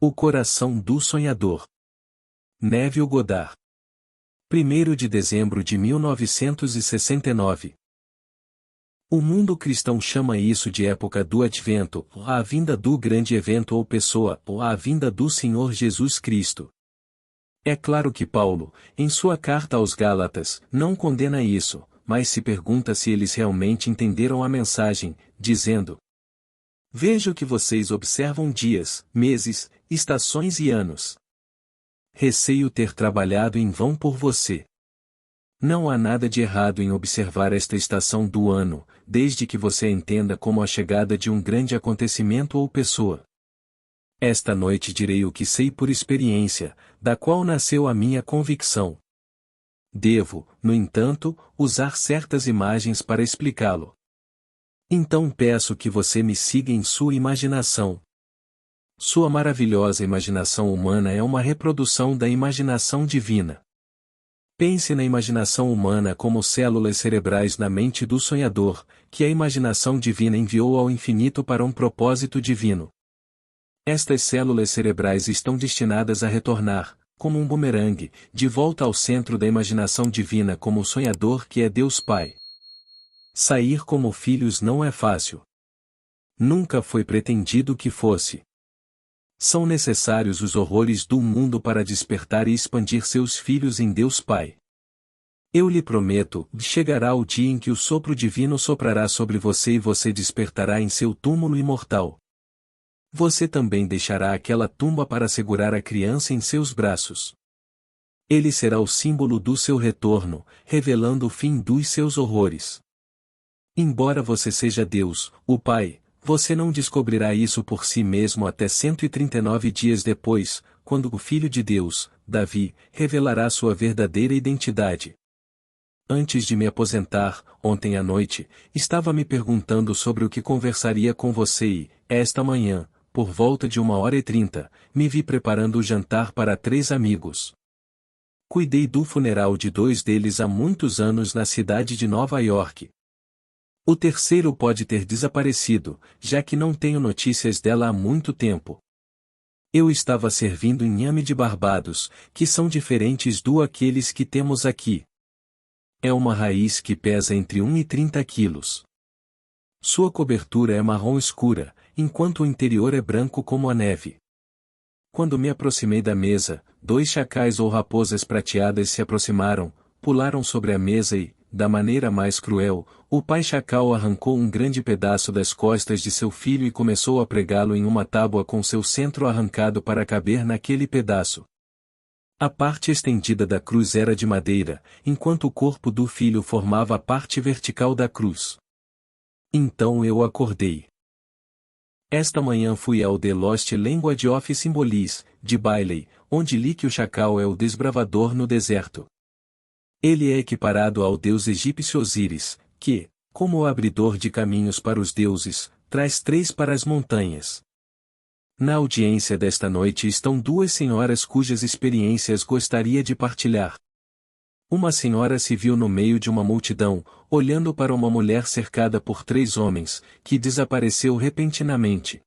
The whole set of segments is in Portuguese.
O coração do sonhador. Neville Goddard. 1º de dezembro de 1969. O mundo cristão chama isso de época do Advento, a vinda do grande evento ou pessoa, ou a vinda do Senhor Jesus Cristo. É claro que Paulo, em sua carta aos Gálatas, não condena isso, mas se pergunta se eles realmente entenderam a mensagem, dizendo: Vejo que vocês observam dias, meses, estações e anos. Receio ter trabalhado em vão por você. Não há nada de errado em observar esta estação do ano, desde que você a entenda como a chegada de um grande acontecimento ou pessoa. Esta noite direi o que sei por experiência, da qual nasceu a minha convicção. Devo, no entanto, usar certas imagens para explicá-lo. Então peço que você me siga em sua imaginação. Sua maravilhosa imaginação humana é uma reprodução da imaginação divina. Pense na imaginação humana como células cerebrais na mente do sonhador, que a imaginação divina enviou ao infinito para um propósito divino. Estas células cerebrais estão destinadas a retornar, como um bumerangue, de volta ao centro da imaginação divina como o sonhador que é Deus Pai. Sair como filhos não é fácil. Nunca foi pretendido que fosse. São necessários os horrores do mundo para despertar e expandir seus filhos em Deus Pai. Eu lhe prometo, chegará o dia em que o sopro divino soprará sobre você e você despertará em seu túmulo imortal. Você também deixará aquela tumba para segurar a criança em seus braços. Ele será o símbolo do seu retorno, revelando o fim dos seus horrores. Embora você seja Deus, o Pai, você não descobrirá isso por si mesmo até 139 dias depois, quando o Filho de Deus, Davi, revelará sua verdadeira identidade. Antes de me aposentar, ontem à noite, estava me perguntando sobre o que conversaria com você e, esta manhã, por volta de 1h30, me vi preparando o jantar para 3 amigos. Cuidei do funeral de 2 deles há muitos anos na cidade de Nova York. O terceiro pode ter desaparecido, já que não tenho notícias dela há muito tempo. Eu estava servindo inhame de Barbados, que são diferentes do aqueles que temos aqui. É uma raiz que pesa entre 1 e 30 quilos. Sua cobertura é marrom escura, enquanto o interior é branco como a neve. Quando me aproximei da mesa, 2 chacais ou raposas prateadas se aproximaram, pularam sobre a mesa e, da maneira mais cruel, o pai chacal arrancou um grande pedaço das costas de seu filho e começou a pregá-lo em uma tábua com seu centro arrancado para caber naquele pedaço. A parte estendida da cruz era de madeira, enquanto o corpo do filho formava a parte vertical da cruz. Então eu acordei. Esta manhã fui ao The Lost Language of Symbols, de Bailey, onde li que o chacal é o desbravador no deserto. Ele é equiparado ao deus egípcio Osíris, que, como o abridor de caminhos para os deuses, traz 3 para as montanhas. Na audiência desta noite estão 2 senhoras cujas experiências gostaria de partilhar. Uma senhora se viu no meio de uma multidão, olhando para uma mulher cercada por 3 homens, que desapareceu repentinamente.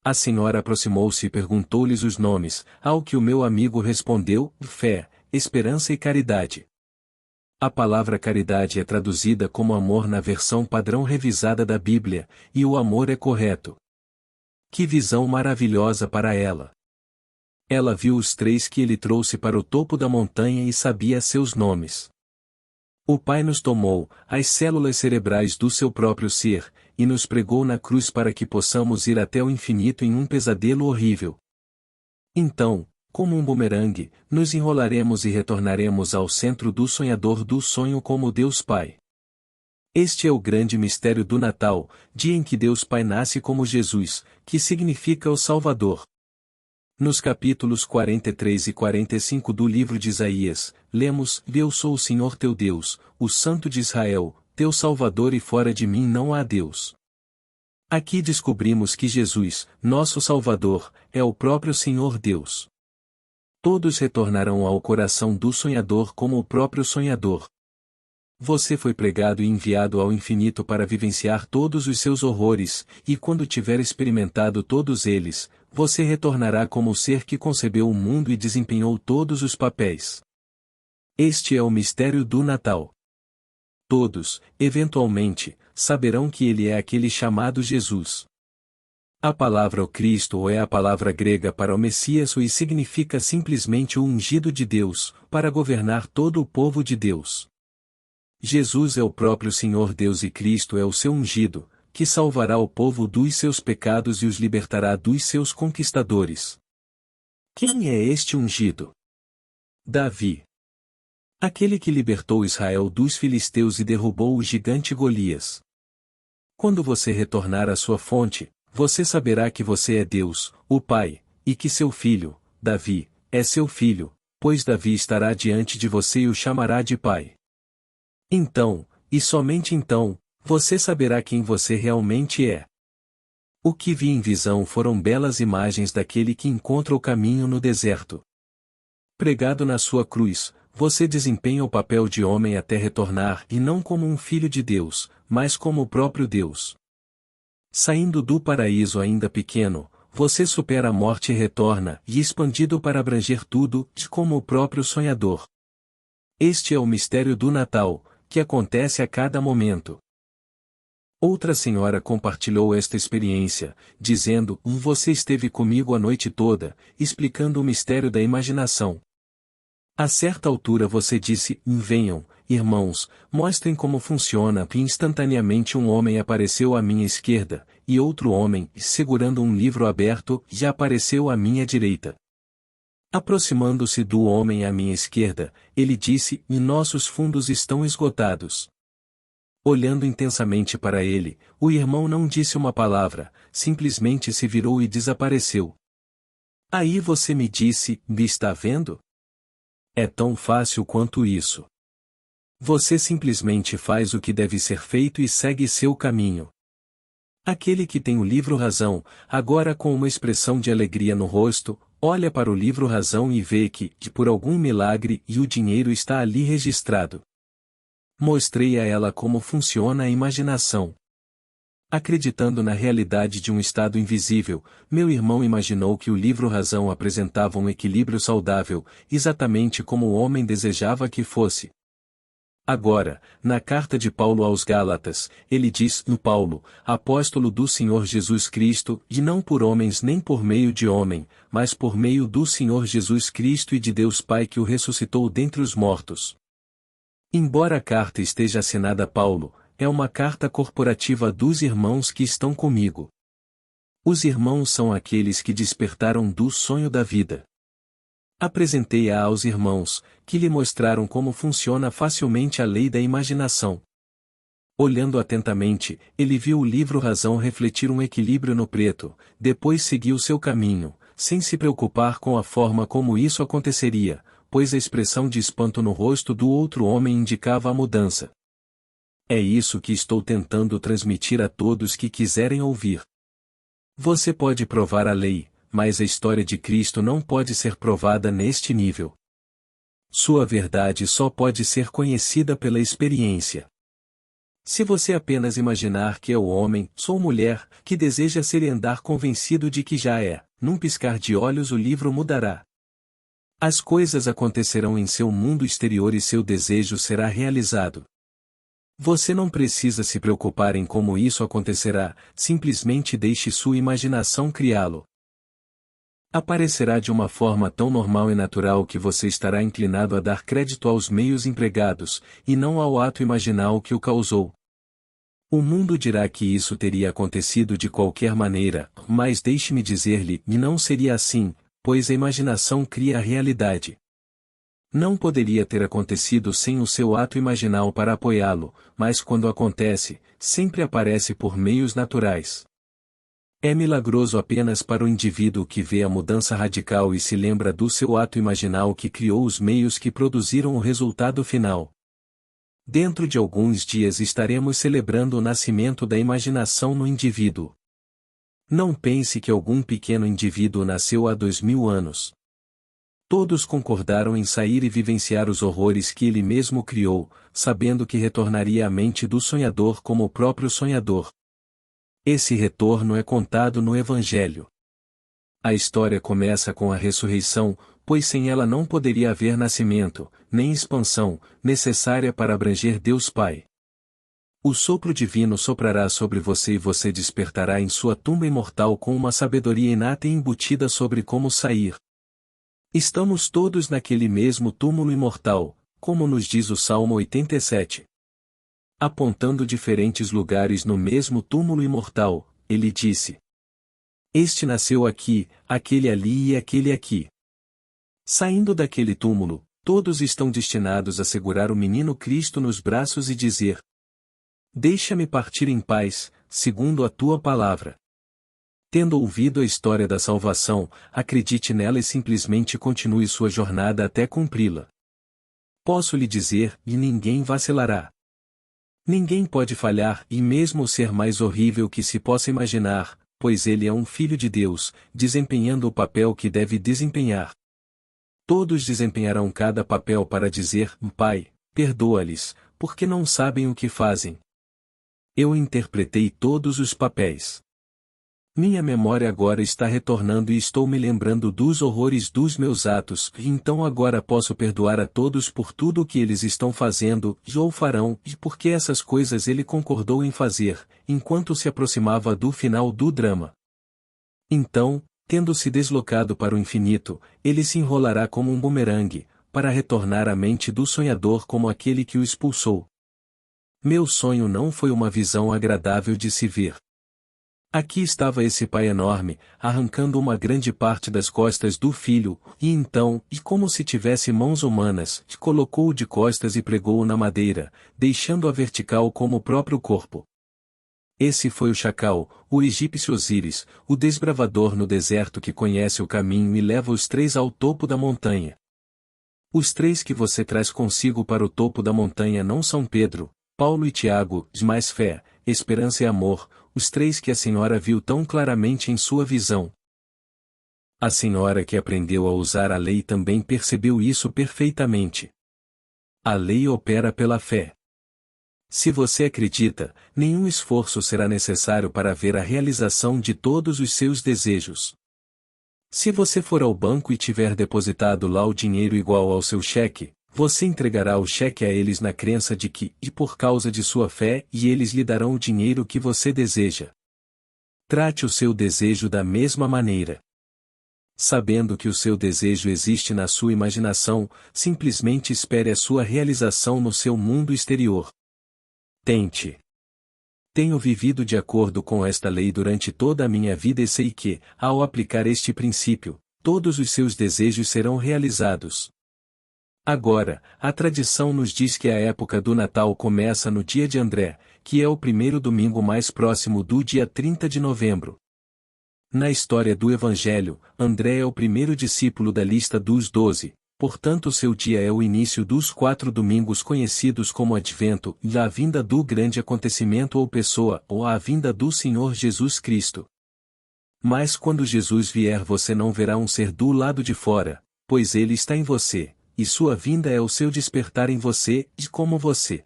A senhora aproximou-se e perguntou-lhes os nomes, ao que o meu amigo respondeu: fé, esperança e caridade. A palavra caridade é traduzida como amor na versão padrão revisada da Bíblia, e o amor é correto. Que visão maravilhosa para ela! Ela viu os 3 que ele trouxe para o topo da montanha e sabia seus nomes. O Pai nos tomou, as células cerebrais do seu próprio ser, e nos pregou na cruz para que possamos ir até o infinito em um pesadelo horrível. Então, como um bumerangue, nos enrolaremos e retornaremos ao centro do sonhador do sonho como Deus Pai. Este é o grande mistério do Natal, dia em que Deus Pai nasce como Jesus, que significa o Salvador. Nos capítulos 43 e 45 do livro de Isaías, lemos: Eu sou o Senhor teu Deus, o Santo de Israel, teu Salvador, e fora de mim não há Deus. Aqui descobrimos que Jesus, nosso Salvador, é o próprio Senhor Deus. Todos retornarão ao coração do sonhador como o próprio sonhador. Você foi pregado e enviado ao infinito para vivenciar todos os seus horrores, e quando tiver experimentado todos eles, você retornará como o ser que concebeu o mundo e desempenhou todos os papéis. Este é o mistério do Natal. Todos, eventualmente, saberão que ele é aquele chamado Jesus. A palavra o Cristo é a palavra grega para o Messias e significa simplesmente o ungido de Deus, para governar todo o povo de Deus. Jesus é o próprio Senhor Deus e Cristo é o seu ungido, que salvará o povo dos seus pecados e os libertará dos seus conquistadores. Quem é este ungido? Davi. Aquele que libertou Israel dos filisteus e derrubou o gigante Golias. Quando você retornar à sua fonte, você saberá que você é Deus, o Pai, e que seu filho, Davi, é seu filho, pois Davi estará diante de você e o chamará de Pai. Então, e somente então, você saberá quem você realmente é. O que vi em visão foram belas imagens daquele que encontra o caminho no deserto. Pregado na sua cruz, você desempenha o papel de homem até retornar e não como um filho de Deus, mas como o próprio Deus. Saindo do paraíso ainda pequeno, você supera a morte e retorna, e expandido para abranger tudo, como o próprio sonhador. Este é o mistério do Natal, que acontece a cada momento. Outra senhora compartilhou esta experiência, dizendo: Você esteve comigo a noite toda, explicando o mistério da imaginação. A certa altura você disse: Venham, irmãos, mostrem como funciona, e instantaneamente um homem apareceu à minha esquerda, e outro homem, segurando um livro aberto, já apareceu à minha direita. Aproximando-se do homem à minha esquerda, ele disse: Nossos fundos estão esgotados. Olhando intensamente para ele, o irmão não disse uma palavra, simplesmente se virou e desapareceu. Aí você me disse: Me está vendo? É tão fácil quanto isso. Você simplesmente faz o que deve ser feito e segue seu caminho. Aquele que tem o livro Razão, agora com uma expressão de alegria no rosto, olha para o livro Razão e vê que, por algum milagre, o dinheiro está ali registrado. Mostrei a ela como funciona a imaginação. Acreditando na realidade de um estado invisível, meu irmão imaginou que o livro Razão apresentava um equilíbrio saudável, exatamente como o homem desejava que fosse. Agora, na carta de Paulo aos Gálatas, ele diz: Paulo, apóstolo do Senhor Jesus Cristo, e não por homens nem por meio de homem, mas por meio do Senhor Jesus Cristo e de Deus Pai que o ressuscitou dentre os mortos. Embora a carta esteja assinada a Paulo, é uma carta corporativa dos irmãos que estão comigo. Os irmãos são aqueles que despertaram do sonho da vida. Apresentei-a aos irmãos, que lhe mostraram como funciona facilmente a lei da imaginação. Olhando atentamente, ele viu o livro Razão refletir um equilíbrio no preto, depois seguiu seu caminho, sem se preocupar com a forma como isso aconteceria, pois a expressão de espanto no rosto do outro homem indicava a mudança. É isso que estou tentando transmitir a todos que quiserem ouvir. Você pode provar a lei, mas a história de Cristo não pode ser provada neste nível. Sua verdade só pode ser conhecida pela experiência. Se você apenas imaginar que é o homem, ou mulher, que deseja ser e andar convencido de que já é, num piscar de olhos o livro mudará. As coisas acontecerão em seu mundo exterior e seu desejo será realizado. Você não precisa se preocupar em como isso acontecerá, simplesmente deixe sua imaginação criá-lo. Aparecerá de uma forma tão normal e natural que você estará inclinado a dar crédito aos meios empregados, e não ao ato imaginal que o causou. O mundo dirá que isso teria acontecido de qualquer maneira, mas deixe-me dizer-lhe, não seria assim, pois a imaginação cria a realidade. Não poderia ter acontecido sem o seu ato imaginal para apoiá-lo, mas quando acontece, sempre aparece por meios naturais. É milagroso apenas para o indivíduo que vê a mudança radical e se lembra do seu ato imaginal que criou os meios que produziram o resultado final. Dentro de alguns dias estaremos celebrando o nascimento da imaginação no indivíduo. Não pense que algum pequeno indivíduo nasceu há 2000 anos. Todos concordaram em sair e vivenciar os horrores que ele mesmo criou, sabendo que retornaria à mente do sonhador como o próprio sonhador. Esse retorno é contado no Evangelho. A história começa com a ressurreição, pois sem ela não poderia haver nascimento, nem expansão, necessária para abranger Deus Pai. O sopro divino soprará sobre você e você despertará em sua tumba imortal com uma sabedoria inata e embutida sobre como sair. Estamos todos naquele mesmo túmulo imortal, como nos diz o Salmo 87. Apontando diferentes lugares no mesmo túmulo imortal, ele disse: Este nasceu aqui, aquele ali e aquele aqui. Saindo daquele túmulo, todos estão destinados a segurar o menino Cristo nos braços e dizer: Deixa-me partir em paz, segundo a tua palavra. Tendo ouvido a história da salvação, acredite nela e simplesmente continue sua jornada até cumpri-la. Posso lhe dizer, e ninguém vacilará. Ninguém pode falhar e mesmo ser mais horrível que se possa imaginar, pois ele é um filho de Deus, desempenhando o papel que deve desempenhar. Todos desempenharão cada papel para dizer: Pai, perdoa-lhes, porque não sabem o que fazem. Eu interpretei todos os papéis. Minha memória agora está retornando e estou me lembrando dos horrores dos meus atos, e então agora posso perdoar a todos por tudo o que eles estão fazendo, ou farão, e porque essas coisas ele concordou em fazer, enquanto se aproximava do final do drama. Então, tendo se deslocado para o infinito, ele se enrolará como um bumerangue, para retornar à mente do sonhador como aquele que o expulsou. Meu sonho não foi uma visão agradável de se ver. Aqui estava esse pai enorme, arrancando uma grande parte das costas do filho, e então, e como se tivesse mãos humanas, colocou-o de costas e pregou-o na madeira, deixando-a vertical como o próprio corpo. Esse foi o chacal, o egípcio Osíris, o desbravador no deserto que conhece o caminho e leva os três ao topo da montanha. Os três que você traz consigo para o topo da montanha não são Pedro, Paulo e Tiago, mais fé, esperança e amor, os três que a senhora viu tão claramente em sua visão. A senhora que aprendeu a usar a lei também percebeu isso perfeitamente. A lei opera pela fé. Se você acredita, nenhum esforço será necessário para ver a realização de todos os seus desejos. Se você for ao banco e tiver depositado lá o dinheiro igual ao seu cheque, você entregará o cheque a eles na crença de que, e por causa de sua fé, e eles lhe darão o dinheiro que você deseja. Trate o seu desejo da mesma maneira. Sabendo que o seu desejo existe na sua imaginação, simplesmente espere a sua realização no seu mundo exterior. Tente. Tenho vivido de acordo com esta lei durante toda a minha vida e sei que, ao aplicar este princípio, todos os seus desejos serão realizados. Agora, a tradição nos diz que a época do Natal começa no dia de André, que é o primeiro domingo mais próximo do dia 30 de novembro. Na história do Evangelho, André é o primeiro discípulo da lista dos 12, portanto seu dia é o início dos 4 domingos conhecidos como Advento, e a vinda do grande acontecimento ou pessoa, ou a vinda do Senhor Jesus Cristo. Mas quando Jesus vier você não verá um ser do lado de fora, pois ele está em você. E sua vinda é o seu despertar em você, e como você.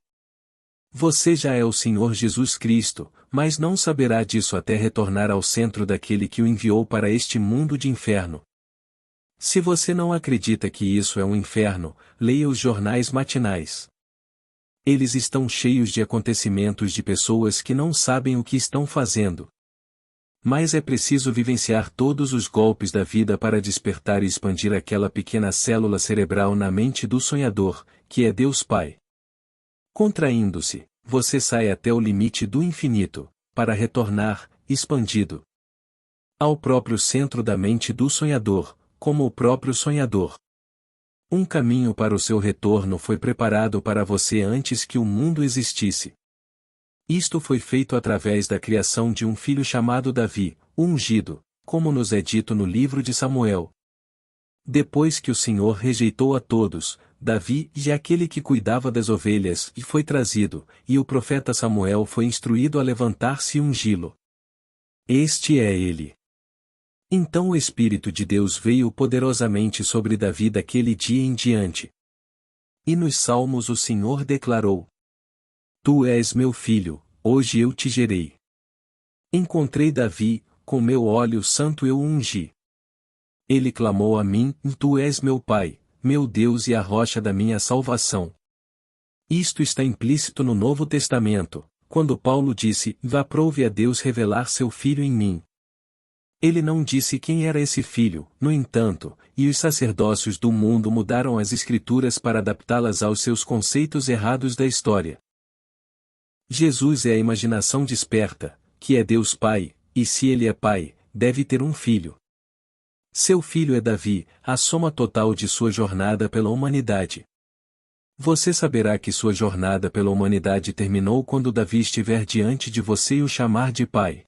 Você já é o Senhor Jesus Cristo, mas não saberá disso até retornar ao centro daquele que o enviou para este mundo de inferno. Se você não acredita que isso é um inferno, leia os jornais matinais. Eles estão cheios de acontecimentos de pessoas que não sabem o que estão fazendo. Mas é preciso vivenciar todos os golpes da vida para despertar e expandir aquela pequena célula cerebral na mente do sonhador, que é Deus Pai. Contraindo-se, você sai até o limite do infinito, para retornar, expandido, ao próprio centro da mente do sonhador, como o próprio sonhador. Um caminho para o seu retorno foi preparado para você antes que o mundo existisse. Isto foi feito através da criação de um filho chamado Davi, o ungido, como nos é dito no livro de Samuel. Depois que o Senhor rejeitou a todos, Davi e aquele que cuidava das ovelhas e foi trazido, e o profeta Samuel foi instruído a levantar-se e ungí-lo. Este é ele. Então o Espírito de Deus veio poderosamente sobre Davi daquele dia em diante. E nos Salmos o Senhor declarou: Tu és meu filho, hoje eu te gerei. Encontrei Davi, com meu óleo santo eu o ungi. Ele clamou a mim: Tu és meu Pai, meu Deus e a rocha da minha salvação. Isto está implícito no Novo Testamento, quando Paulo disse: Aprove a Deus revelar seu Filho em mim. Ele não disse quem era esse Filho, no entanto, e os sacerdócios do mundo mudaram as Escrituras para adaptá-las aos seus conceitos errados da história. Jesus é a imaginação desperta, que é Deus Pai, e se ele é Pai, deve ter um filho. Seu filho é Davi, a soma total de sua jornada pela humanidade. Você saberá que sua jornada pela humanidade terminou quando Davi estiver diante de você e o chamar de Pai.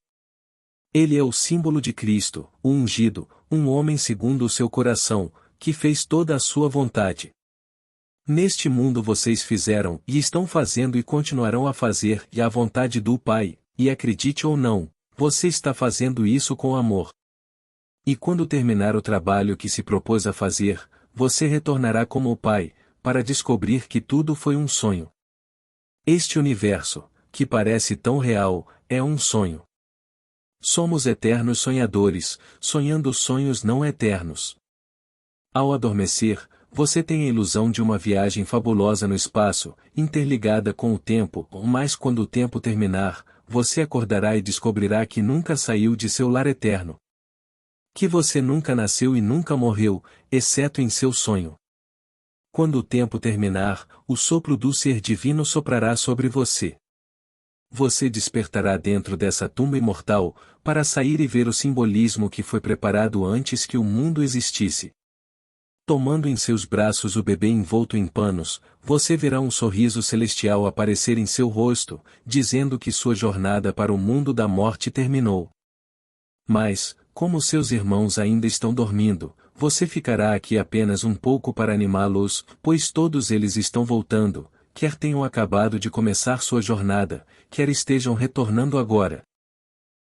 Ele é o símbolo de Cristo, o ungido, um homem segundo o seu coração, que fez toda a sua vontade. Neste mundo vocês fizeram, e estão fazendo e continuarão a fazer, a vontade do Pai, e acredite ou não, você está fazendo isso com amor. E quando terminar o trabalho que se propôs a fazer, você retornará como o Pai, para descobrir que tudo foi um sonho. Este universo, que parece tão real, é um sonho. Somos eternos sonhadores, sonhando sonhos não eternos. Ao adormecer, você tem a ilusão de uma viagem fabulosa no espaço, interligada com o tempo, mas quando o tempo terminar, você acordará e descobrirá que nunca saiu de seu lar eterno. Que você nunca nasceu e nunca morreu, exceto em seu sonho. Quando o tempo terminar, o sopro do Ser Divino soprará sobre você. Você despertará dentro dessa tumba imortal, para sair e ver o simbolismo que foi preparado antes que o mundo existisse. Tomando em seus braços o bebê envolto em panos, você verá um sorriso celestial aparecer em seu rosto, dizendo que sua jornada para o mundo da morte terminou. Mas, como seus irmãos ainda estão dormindo, você ficará aqui apenas um pouco para animá-los, pois todos eles estão voltando, quer tenham acabado de começar sua jornada, quer estejam retornando agora.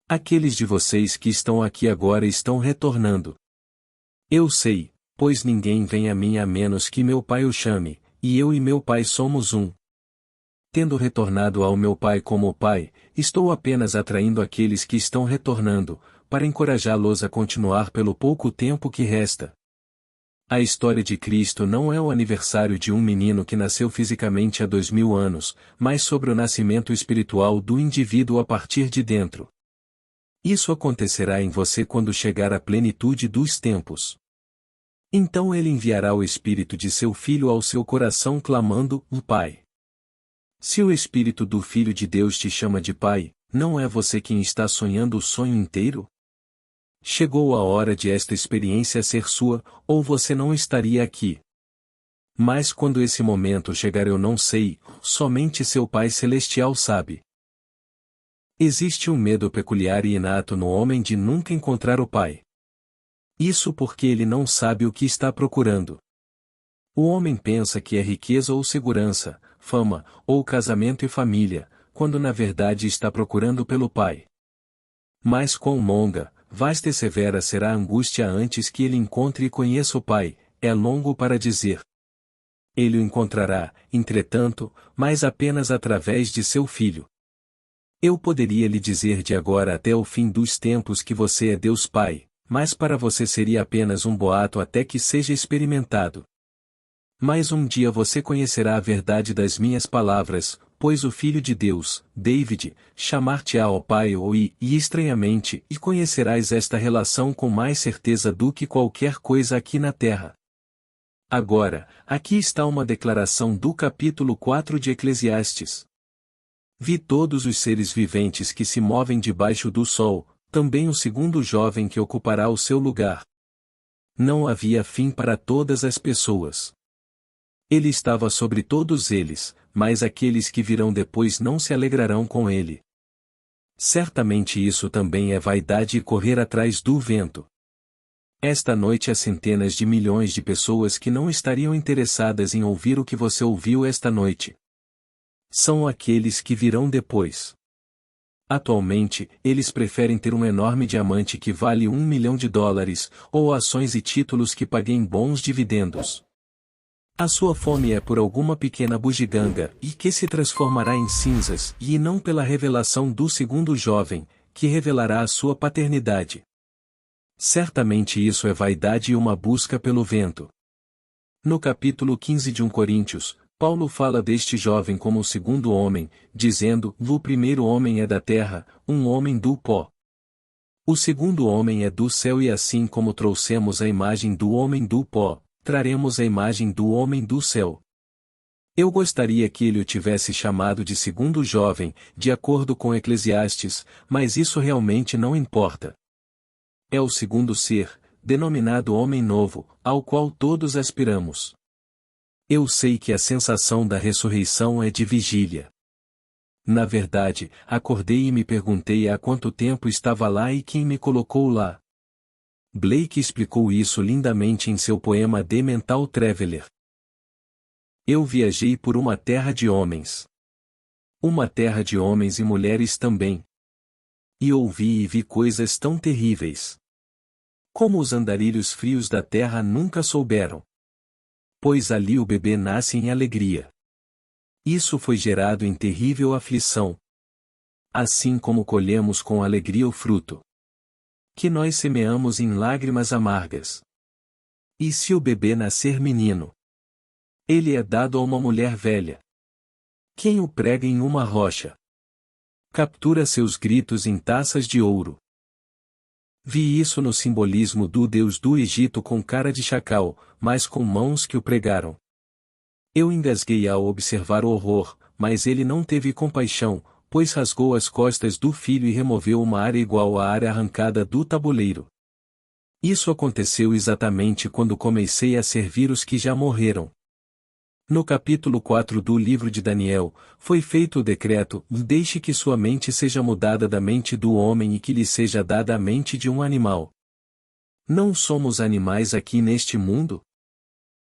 Aqueles de vocês que estão aqui agora estão retornando. Eu sei, pois ninguém vem a mim a menos que meu Pai o chame, e eu e meu Pai somos um. Tendo retornado ao meu Pai como o Pai, estou apenas atraindo aqueles que estão retornando, para encorajá-los a continuar pelo pouco tempo que resta. A história de Cristo não é o aniversário de um menino que nasceu fisicamente há 2000 anos, mas sobre o nascimento espiritual do indivíduo a partir de dentro. Isso acontecerá em você quando chegar à plenitude dos tempos. Então ele enviará o Espírito de seu Filho ao seu coração clamando, o Pai. Se o Espírito do Filho de Deus te chama de Pai, não é você quem está sonhando o sonho inteiro? Chegou a hora de esta experiência ser sua, ou você não estaria aqui. Mas quando esse momento chegar eu não sei, somente seu Pai Celestial sabe. Existe um medo peculiar e inato no homem de nunca encontrar o Pai. Isso porque ele não sabe o que está procurando. O homem pensa que é riqueza ou segurança, fama, ou casamento e família, quando na verdade está procurando pelo Pai. Mas quão longa, vasta e severa será a angústia antes que ele encontre e conheça o Pai, é longo para dizer. Ele o encontrará, entretanto, mas apenas através de seu Filho. Eu poderia lhe dizer de agora até o fim dos tempos que você é Deus Pai, mas para você seria apenas um boato até que seja experimentado. Mas um dia você conhecerá a verdade das minhas palavras, pois o Filho de Deus, David, chamar-te-á ó Pai e estranhamente, e conhecerás esta relação com mais certeza do que qualquer coisa aqui na terra. Agora, aqui está uma declaração do capítulo 4 de Eclesiastes. Vi todos os seres viventes que se movem debaixo do sol, também o segundo jovem que ocupará o seu lugar. Não havia fim para todas as pessoas. Ele estava sobre todos eles, mas aqueles que virão depois não se alegrarão com ele. Certamente isso também é vaidade e correr atrás do vento. Esta noite há centenas de milhões de pessoas que não estariam interessadas em ouvir o que você ouviu esta noite. São aqueles que virão depois. Atualmente, eles preferem ter um enorme diamante que vale $1 milhão, ou ações e títulos que paguem bons dividendos. A sua fome é por alguma pequena bugiganga, e que se transformará em cinzas, e não pela revelação do segundo jovem, que revelará a sua paternidade. Certamente isso é vaidade e uma busca pelo vento. No capítulo 15 de 1 Coríntios, Paulo fala deste jovem como o segundo homem, dizendo: o primeiro homem é da terra, um homem do pó. O segundo homem é do céu, e assim como trouxemos a imagem do homem do pó, traremos a imagem do homem do céu. Eu gostaria que ele o tivesse chamado de segundo jovem, de acordo com Eclesiastes, mas isso realmente não importa. É o segundo ser, denominado homem novo, ao qual todos aspiramos. Eu sei que a sensação da ressurreição é de vigília. Na verdade, acordei e me perguntei há quanto tempo estava lá e quem me colocou lá. Blake explicou isso lindamente em seu poema The Mental Traveler. Eu viajei por uma terra de homens. Uma terra de homens e mulheres também. E ouvi e vi coisas tão terríveis. Como os andarilhos frios da terra nunca souberam. Pois ali o bebê nasce em alegria. Isso foi gerado em terrível aflição. Assim como colhemos com alegria o fruto que nós semeamos em lágrimas amargas. E se o bebê nascer menino, ele é dado a uma mulher velha. Quem o prega em uma rocha, captura seus gritos em taças de ouro. Vi isso no simbolismo do deus do Egito com cara de chacal, mas com mãos que o pregaram. Eu engasguei ao observar o horror, mas ele não teve compaixão, pois rasgou as costas do filho e removeu uma área igual à área arrancada do tabuleiro. Isso aconteceu exatamente quando comecei a servir os que já morreram. No capítulo 4 do livro de Daniel, foi feito o decreto: deixe que sua mente seja mudada da mente do homem e que lhe seja dada a mente de um animal. Não somos animais aqui neste mundo?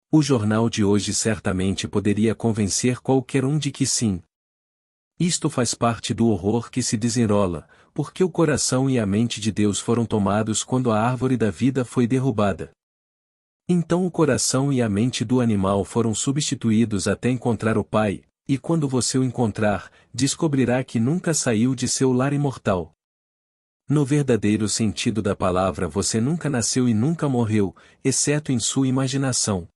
O jornal de hoje certamente poderia convencer qualquer um de que sim. Isto faz parte do horror que se desenrola, porque o coração e a mente de Deus foram tomados quando a árvore da vida foi derrubada. Então o coração e a mente do animal foram substituídos até encontrar o Pai, e quando você o encontrar, descobrirá que nunca saiu de seu lar imortal. No verdadeiro sentido da palavra, você nunca nasceu e nunca morreu, exceto em sua imaginação.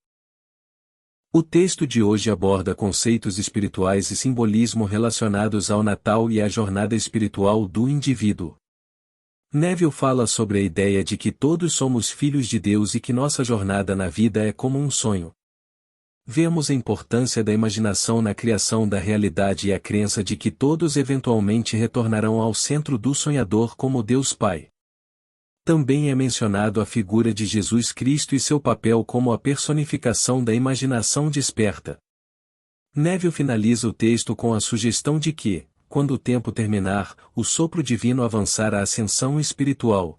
O texto de hoje aborda conceitos espirituais e simbolismo relacionados ao Natal e à jornada espiritual do indivíduo. Neville fala sobre a ideia de que todos somos filhos de Deus e que nossa jornada na vida é como um sonho. Vemos a importância da imaginação na criação da realidade e a crença de que todos eventualmente retornarão ao centro do sonhador como Deus Pai. Também é mencionado a figura de Jesus Cristo e seu papel como a personificação da imaginação desperta. Neville finaliza o texto com a sugestão de que, quando o tempo terminar, o sopro divino avançar a ascensão espiritual.